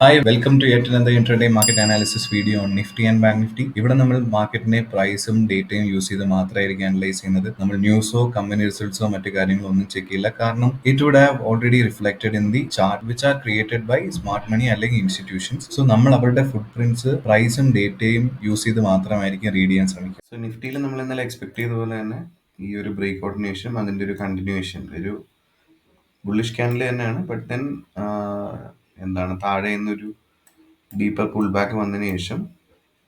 Hi, welcome to yet another intraday market analysis video on Nifty and Bank Nifty. ഇവിടെ നമ്മൾ മാർക്കറ്റിനെ പ്രൈസും ഡേറ്റയും use ചെയ്ത് മാത്രമായിരിക്കും അനലൈസ് ചെയ്യുന്നത്. നമ്മൾ ന്യൂസോ കമ്പനി റിസൾട്ട്സോ മറ്റു കാര്യങ്ങളോ ഒന്നും ചെക്ക് ചെയ്യില്ല. കാരണം it would have already reflected in the chart which are created by smart money അല്ലെങ്കിൽ ഇൻസ്റ്റിറ്റ്യൂഷൻസ്. സോ നമ്മൾ അവരുടെ ഫുട് പ്രിന്റ്സ് പ്രൈസും ഡേറ്റയും യൂസ് ചെയ്ത് മാത്രമായിരിക്കും റീഡ് ചെയ്യാൻ ശ്രമിക്കുക. സോ നിഫ്റ്റിയിൽ നമ്മൾ ഇന്നലെ എക്സ്പെക്ട് ചെയ്ത പോലെ തന്നെ ഈ ഒരു ബ്രേക്ക്ഔട്ടിന് ശേഷം അതിന്റെ ഒരു കണ്ടിന്യൂവേഷൻ, ഒരു ബുള്ളിഷ് ക്യാൻഡിൽ തന്നെയാണ്. ബട്ട് ദെൻ എന്താണ് താഴെ നിന്നൊരു ഡീപ്പർ പുൾ ബാക്ക് വന്നതിന് ശേഷം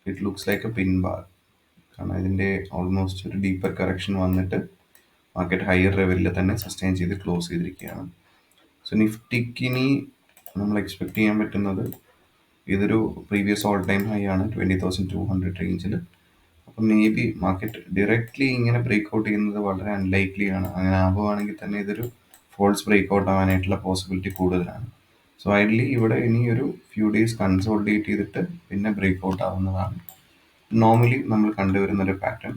it looks like A pin bar. കാരണം ഇതിൻ്റെ ഓൾമോസ്റ്റ് ഒരു ഡീപ്പർ കറക്ഷൻ വന്നിട്ട് മാർക്കറ്റ് ഹയർ ലെവലിൽ തന്നെ സസ്റ്റെയിൻ ചെയ്ത് ക്ലോസ് ചെയ്തിരിക്കുകയാണ്. സോ നിഫ്റ്റിക്കിനി നമ്മൾ എക്സ്പെക്ട് ചെയ്യാൻ പറ്റുന്നത് ഇതൊരു പ്രീവിയസ് ഓൾ ടൈം ഹൈ ആണ് 20,200 റേഞ്ചിൽ. അപ്പം മേ ബി മാർക്കറ്റ് ഡയറക്റ്റ്ലി ഇങ്ങനെ ബ്രേക്ക്ഔട്ട് ചെയ്യുന്നത് വളരെ അൺലൈക്ലി ആണ്. അങ്ങനെ ആവുകയാണെങ്കിൽ തന്നെ ഇതൊരു ഫോൾസ് ബ്രേക്ക്ഔട്ട് ആവാനായിട്ടുള്ള പോസിബിലിറ്റി കൂടുതലാണ്. സോ ഐഡലി ഇവിടെ ഇനി ഒരു ഫ്യൂ ഡേയ്സ് കൺസോളിഡേറ്റ് ചെയ്തിട്ട് പിന്നെ ബ്രേക്ക്ഔട്ട് ആവുന്നതാണ് നോർമലി നമ്മൾ കണ്ടുവരുന്ന ഒരു pattern.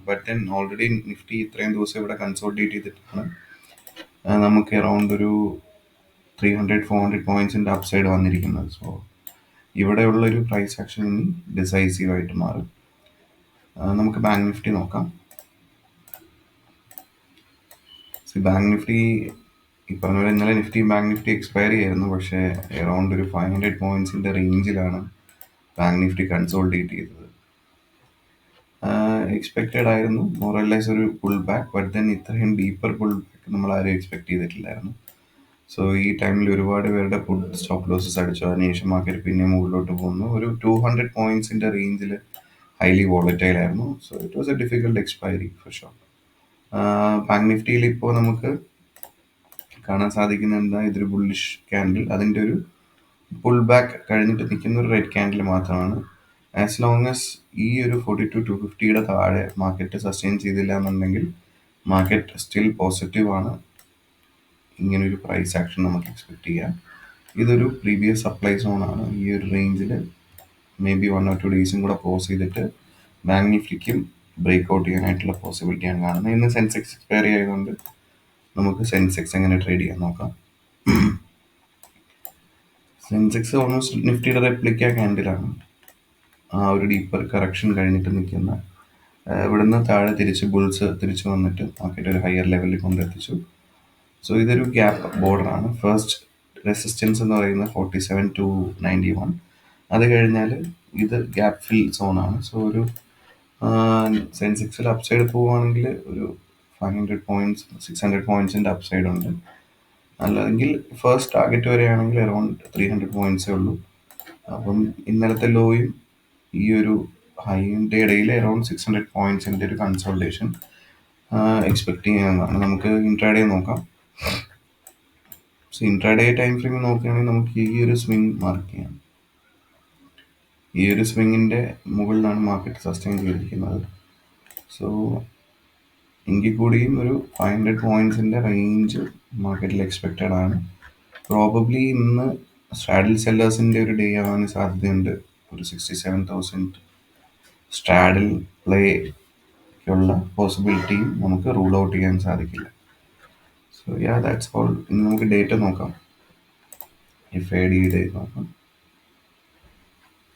But then already Nifty ഇത്രയും ദിവസം ഇവിടെ കൺസോളിഡേറ്റ് ചെയ്തിട്ടാണ് നമുക്ക് അറൗണ്ട് ഒരു 300-400 പോയിന്റ്സിൻ്റെ അപ്സൈഡ് വന്നിരിക്കുന്നത്. സോ ഇവിടെയുള്ളൊരു പ്രൈസ് ആക്ഷൻ ഇനി ഡിസൈസീവ് ആയിട്ട് മാറും. നമുക്ക് ബാങ്ക് നിഫ്റ്റി നോക്കാം. ബാങ്ക് നിഫ്റ്റി ഈ പറഞ്ഞ പോലെ ഇന്നലെ ബാങ്ക് നിഫ്റ്റി എക്സ്പയറി ആയിരുന്നു. പക്ഷേ അറൗണ്ട് ഒരു 500 പോയിന്റ്സിൻ്റെ റേഞ്ചിലാണ് ബാങ്ക് നിഫ്റ്റി കൺസോളിഡേറ്റ് ചെയ്തത്. എക്സ്പെക്റ്റഡ് ആയിരുന്നു മോറലെസ് ഒരു പുൾ ബാക്ക്. ബട്ട് ദെൻ ഇത്രയും ഡീപ്പർ പുൾ ബാക്ക് നമ്മൾ ആരും എക്സ്പെക്ട് ചെയ്തിട്ടില്ലായിരുന്നു. സോ ഈ ടൈമിൽ ഒരുപാട് പേരുടെ സ്റ്റോപ്പ് ലോസസ് അടിച്ചു. അതിനുശേഷം മാർക്കറ്റ് പിന്നെ മുകളിലോട്ട് പോകുന്നു. ഒരു 200 പോയിന്റ്സിൻ്റെ റേഞ്ചിൽ ഹൈലി വോളറ്റൈൽ ആയിരുന്നു. So it was a difficult expiry for sure. Bank നിഫ്റ്റിയിൽ ഇപ്പോൾ നമുക്ക് കാണാൻ സാധിക്കുന്ന എന്താ, ഇതൊരു ബുള്ളിഷ് ക്യാൻഡിൽ, അതിൻ്റെ ഒരു പുൾ ബാക്ക് കഴിഞ്ഞിട്ട് നിൽക്കുന്ന ഒരു റെഡ് ക്യാൻഡിൽ മാത്രമാണ്. ആസ് ലോങ് ആസ് ഈ ഒരു 42,250 താഴെ മാർക്കറ്റ് സസ്റ്റെയിൻ ചെയ്തില്ല എന്നുണ്ടെങ്കിൽ മാർക്കറ്റ് സ്റ്റിൽ പോസിറ്റീവ് ആണ്. ഇങ്ങനൊരു പ്രൈസ് ആക്ഷൻ നമുക്ക് എക്സ്പെക്ട് ചെയ്യാം. ഇതൊരു പ്രീവിയസ് സപ്ലൈ സോൺ ആണ്. ഈ ഒരു റേഞ്ചിൽ മേ ബി 1 or 2 ഡേയ്സും കൂടെ പോസ് ചെയ്തിട്ട് ബാങ്ക് നിഫ്റ്റിക്കും ബ്രേക്ക്ഔട്ട് ചെയ്യാനായിട്ടുള്ള പോസിബിലിറ്റിയാണ് കാണുന്നത്. ഇന്ന് സെൻസെക്സ് എക്സ്പയറി ആയതുകൊണ്ട് നമുക്ക് സെൻസെക്സ് എങ്ങനെ ട്രേഡ് ചെയ്യാൻ നോക്കാം. സെൻസെക്സ് ഓൾമോസ്റ്റ് നിഫ്റ്റിയുടെ റെപ്ലിക്ക ക്യാൻഡിലാണ്. ആ ഒരു ഡീപ്പർ കറക്ഷൻ കഴിഞ്ഞിട്ട് നിൽക്കുന്ന ഇവിടുന്ന് താഴെ തിരിച്ച് വന്നിട്ട് മാർക്കറ്റ് ഒരു ഹയർ ലെവലിൽ കൊണ്ടെത്തിച്ചു. സോ ഇതൊരു ഗ്യാപ്പ് ബോർഡറാണ്. ഫസ്റ്റ് റെസിസ്റ്റൻസ് എന്ന് പറയുന്നത് 47,291. അത് കഴിഞ്ഞാൽ ഇത് ഗ്യാപ്പ് ഫിൽ സോണാണ്. സോ ഒരു സെൻസെക്സിൽ അപ്സൈഡ് പോവുകയാണെങ്കിൽ ഒരു 500 പോയിന്റ്സ് 600 പോയിന്റ്സിൻ്റെ അപ്സൈഡ് ഉണ്ട്. അല്ലെങ്കിൽ ഫസ്റ്റ് ടാർഗറ്റ് വരെയാണെങ്കിൽ അറൗണ്ട് 300 പോയിന്റ്സേ ഉള്ളൂ. അപ്പം ഇന്നലത്തെ ലോയും ഈ ഒരു ഹൈൻ്റെ ഇടയിൽ അറൗണ്ട് 600 പോയിന്റ്സിൻ്റെ ഒരു കൺസോൾട്ടേഷൻ എക്സ്പെക്ട് ചെയ്യാവുന്നതാണ്. നമുക്ക് ഇൻട്രാഡേ നോക്കാം. സോ ഇൻട്രാഡേ ടൈം ഫ്രെയിം നോക്കുകയാണെങ്കിൽ നമുക്ക് ഈ ഒരു സ്വിങ് മാർക്ക് ചെയ്യാം. ഈ ഒരു സ്വിങ്ങിൻ്റെ മുകളിലാണ് മാർക്കറ്റ് സസ്റ്റെയിൻ ചെയ്തിരിക്കുന്നത്. സോ എങ്കിൽ കൂടിയും ഒരു 500 പോയിന്റ്സിൻ്റെ റേഞ്ച് മാർക്കറ്റിൽ എക്സ്പെക്റ്റഡ് ആണ്. പ്രോബബ്ലി ഇന്ന് സ്ട്രാഡിൽ സെല്ലേഴ്സിൻ്റെ ഒരു ഡേ ആവാൻ സാധ്യതയുണ്ട്. ഒരു 67,000 സ്ട്രാഡിൽ പ്ലേക്കുള്ള പോസിബിലിറ്റിയും നമുക്ക് റൂൾ ഔട്ട് ചെയ്യാൻ സാധിക്കില്ല. So that's all. ഇനി നമുക്ക് ഡേറ്റ നോക്കാം. FAD ഡേ നോക്കാം.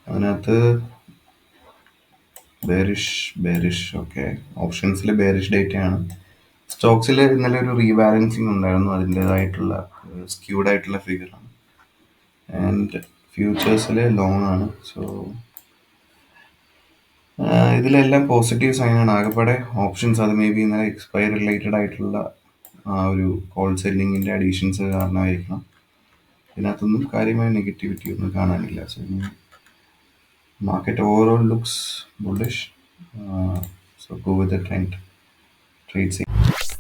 അതിനകത്ത് ബെയറിഷ് ഓക്കെ, ഓപ്ഷൻസിൽ ബെയറിഷ് ഡേറ്റയാണ്. സ്റ്റോക്സിൽ ഇന്നലെ ഒരു റീബാലൻസിങ് ഉണ്ടായിരുന്നു. അതിൻ്റേതായിട്ടുള്ള സ്ക്യൂഡ് ആയിട്ടുള്ള ഫിഗറാണ്. ആൻഡ് ഫ്യൂച്ചേഴ്സിൽ ലോങ് ആണ്. സോ ഇതിലെല്ലാം പോസിറ്റീവ് സൈനാണ്. ആകെപ്പാടെ ഓപ്ഷൻസ് അത് മേ ബി ഇന്നലെ എക്സ്പയർ റിലേറ്റഡ് ആയിട്ടുള്ള ആ ഒരു കോൾ സെല്ലിങ്ങിൻ്റെ അഡീഷൻസ് കാരണമായിരിക്കണം. ഇതിനകത്തൊന്നും കാര്യമായ നെഗറ്റിവിറ്റി ഒന്നും കാണാനില്ല. So market overall looks bullish. So go with the trend. Trade safe.